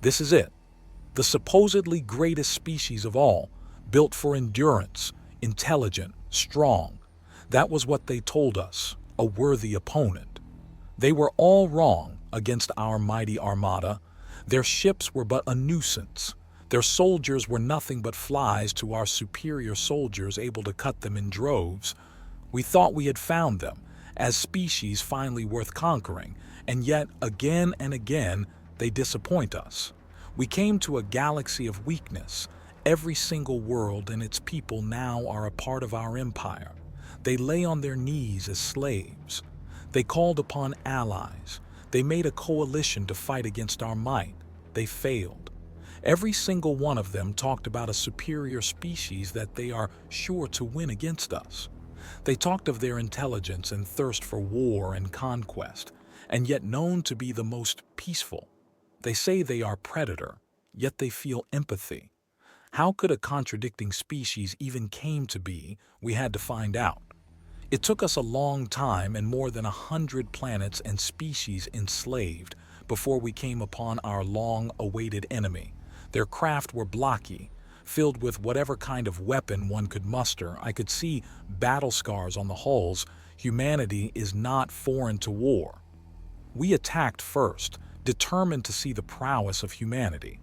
This is it. The supposedly greatest species of all, built for endurance, intelligent, strong. That was what they told us, a worthy opponent. They were all wrong against our mighty armada. Their ships were but a nuisance. Their soldiers were nothing but flies to our superior soldiers able to cut them in droves. We thought we had found them, as species finally worth conquering, and yet again and again they disappoint us. We came to a galaxy of weakness. Every single world and its people now are a part of our empire. They lay on their knees as slaves. They called upon allies. They made a coalition to fight against our might. They failed. Every single one of them talked about a superior species that they are sure to win against us. They talked of their intelligence and thirst for war and conquest, and yet known to be the most peaceful. They say they are predator, yet they feel empathy. How could a contradicting species even came to be? We had to find out. It took us a long time and more than 100 planets and species enslaved before we came upon our long-awaited enemy. Their craft were blocky, filled with whatever kind of weapon one could muster. I could see battle scars on the hulls. Humanity is not foreign to war. We attacked first, determined to see the prowess of humanity.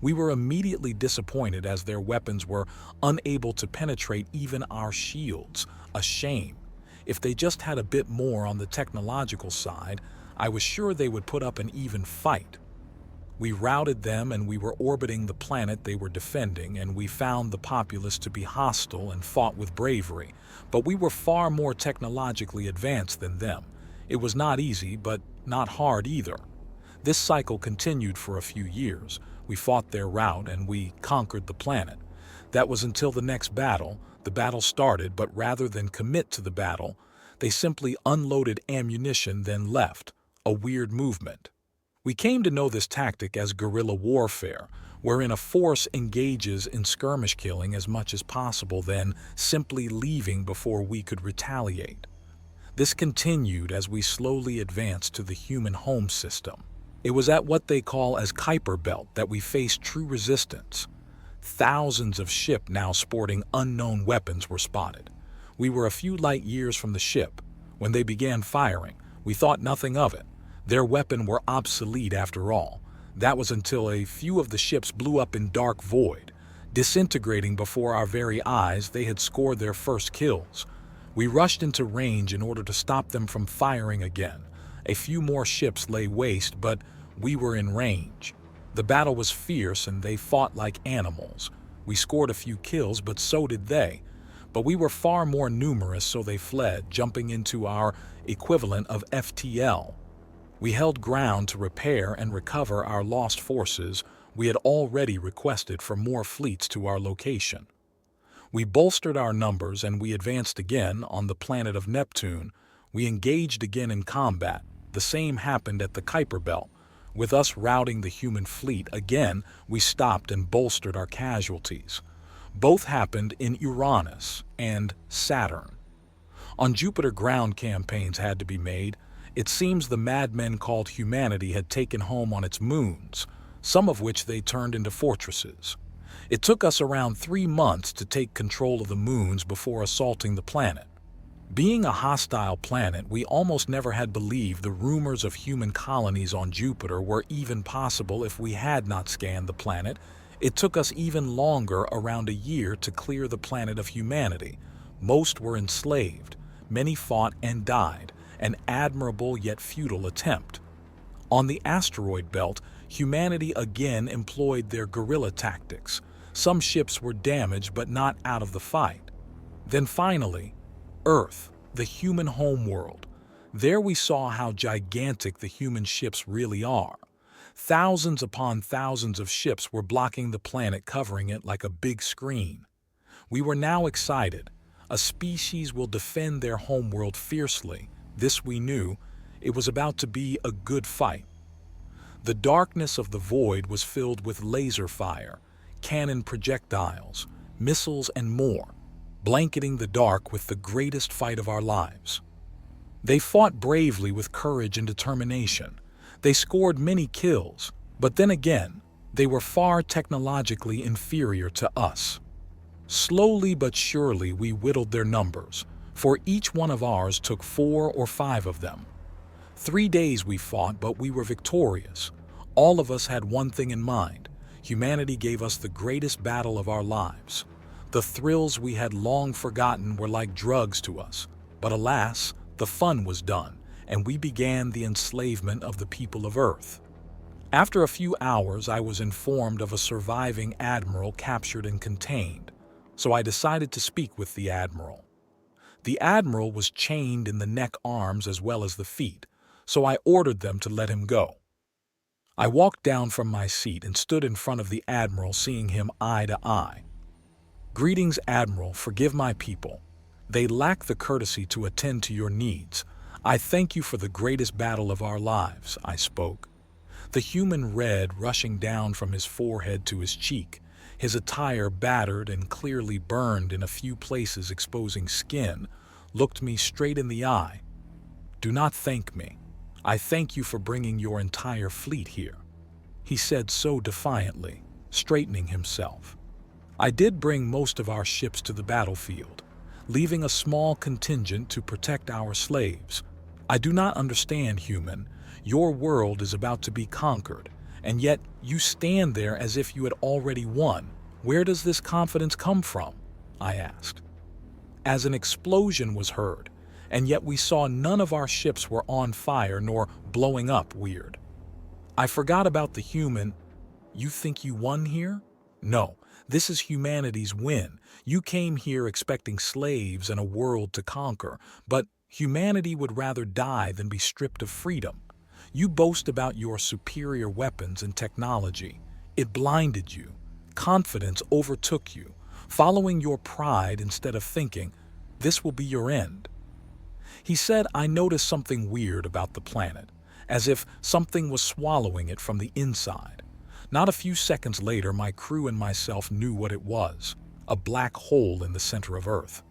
We were immediately disappointed as their weapons were unable to penetrate even our shields. A shame. If they just had a bit more on the technological side, I was sure they would put up an even fight. We routed them and we were orbiting the planet they were defending, and we found the populace to be hostile and fought with bravery. But we were far more technologically advanced than them. It was not easy, but not hard either. This cycle continued for a few years. We fought their rout and we conquered the planet. That was until the next battle. The battle started, but rather than commit to the battle, they simply unloaded ammunition then left. A weird movement. We came to know this tactic as guerrilla warfare, wherein a force engages in skirmish killing as much as possible, then simply leaving before we could retaliate. This continued as we slowly advanced to the human home system. It was at what they call as Kuiper Belt that we faced true resistance. Thousands of ships now sporting unknown weapons were spotted. We were a few light years from the ship. When they began firing, we thought nothing of it. Their weapons were obsolete after all. That was until a few of the ships blew up in dark void. Disintegrating before our very eyes, they had scored their first kills. We rushed into range in order to stop them from firing again. A few more ships lay waste, but we were in range. The battle was fierce and they fought like animals. We scored a few kills, but so did they. But we were far more numerous, so they fled, jumping into our equivalent of FTL. We held ground to repair and recover our lost forces. We had already requested for more fleets to our location. We bolstered our numbers and we advanced again on the planet of Neptune. We engaged again in combat. The same happened at the Kuiper Belt. With us routing the human fleet again, we stopped and bolstered our casualties. Both happened in Uranus and Saturn. On Jupiter, ground campaigns had to be made. It seems the madmen called humanity had taken home on its moons, some of which they turned into fortresses. It took us around 3 months to take control of the moons before assaulting the planet. Being a hostile planet, we almost never had believed the rumors of human colonies on Jupiter were even possible if we had not scanned the planet. It took us even longer, around a year, to clear the planet of humanity. Most were enslaved. Many fought and died. An admirable yet futile attempt. On the asteroid belt, humanity again employed their guerrilla tactics. Some ships were damaged but not out of the fight. Then finally, Earth, the human homeworld. There we saw how gigantic the human ships really are. Thousands upon thousands of ships were blocking the planet, covering it like a big screen. We were now excited. A species will defend their homeworld fiercely. This we knew. It was about to be a good fight. The darkness of the void was filled with laser fire, cannon projectiles, missiles, and more, blanketing the dark with the greatest fight of our lives. They fought bravely with courage and determination. They scored many kills, but then again, They were far technologically inferior to us. Slowly but surely we whittled their numbers, for each one of ours took 4 or 5 of them. 3 days we fought, but we were victorious. All of us had one thing in mind. Humanity gave us the greatest battle of our lives. The thrills we had long forgotten were like drugs to us. But alas, the fun was done, and we began the enslavement of the people of Earth. After a few hours, I was informed of a surviving admiral captured and contained, so I decided to speak with the admiral. The admiral was chained in the neck, arms, as well as the feet, so I ordered them to let him go. I walked down from my seat and stood in front of the admiral, seeing him eye to eye. "Greetings, Admiral. Forgive my people. They lack the courtesy to attend to your needs. I thank you for the greatest battle of our lives," I spoke. The human red rushing down from his forehead to his cheek, his attire battered and clearly burned in a few places, exposing skin, looked me straight in the eye. "Do not thank me. I thank you for bringing your entire fleet here," he said so defiantly, straightening himself. "I did bring most of our ships to the battlefield, leaving a small contingent to protect our slaves. I do not understand, human. Your world is about to be conquered, and yet you stand there as if you had already won. Where does this confidence come from?" I asked. As an explosion was heard, and yet we saw none of our ships were on fire nor blowing up weird. I forgot about the human. "You think you won here? No, this is humanity's win. You came here expecting slaves and a world to conquer, but humanity would rather die than be stripped of freedom. You boast about your superior weapons and technology. It blinded you. Confidence overtook you, following your pride instead of thinking, this will be your end." He said, "I noticed something weird about the planet, as if something was swallowing it from the inside. Not a few seconds later, my crew and myself knew what it was, a black hole in the center of Earth.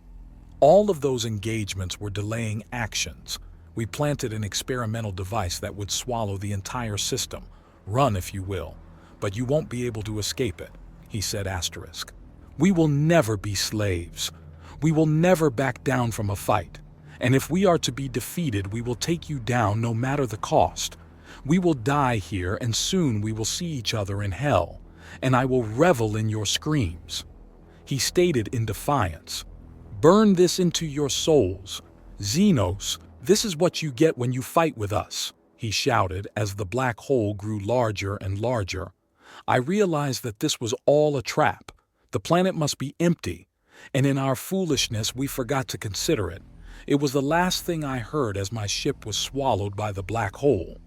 All of those engagements were delaying actions. We planted an experimental device that would swallow the entire system. Run, if you will, but you won't be able to escape it," he said asterisk. "We will never be slaves. We will never back down from a fight. And if we are to be defeated, we will take you down no matter the cost. We will die here, and soon we will see each other in hell, and I will revel in your screams," he stated in defiance. "Burn this into your souls. Xenos, this is what you get when you fight with us," he shouted as the black hole grew larger and larger. I realized that this was all a trap. The planet must be empty, and in our foolishness we forgot to consider it. It was the last thing I heard as my ship was swallowed by the black hole.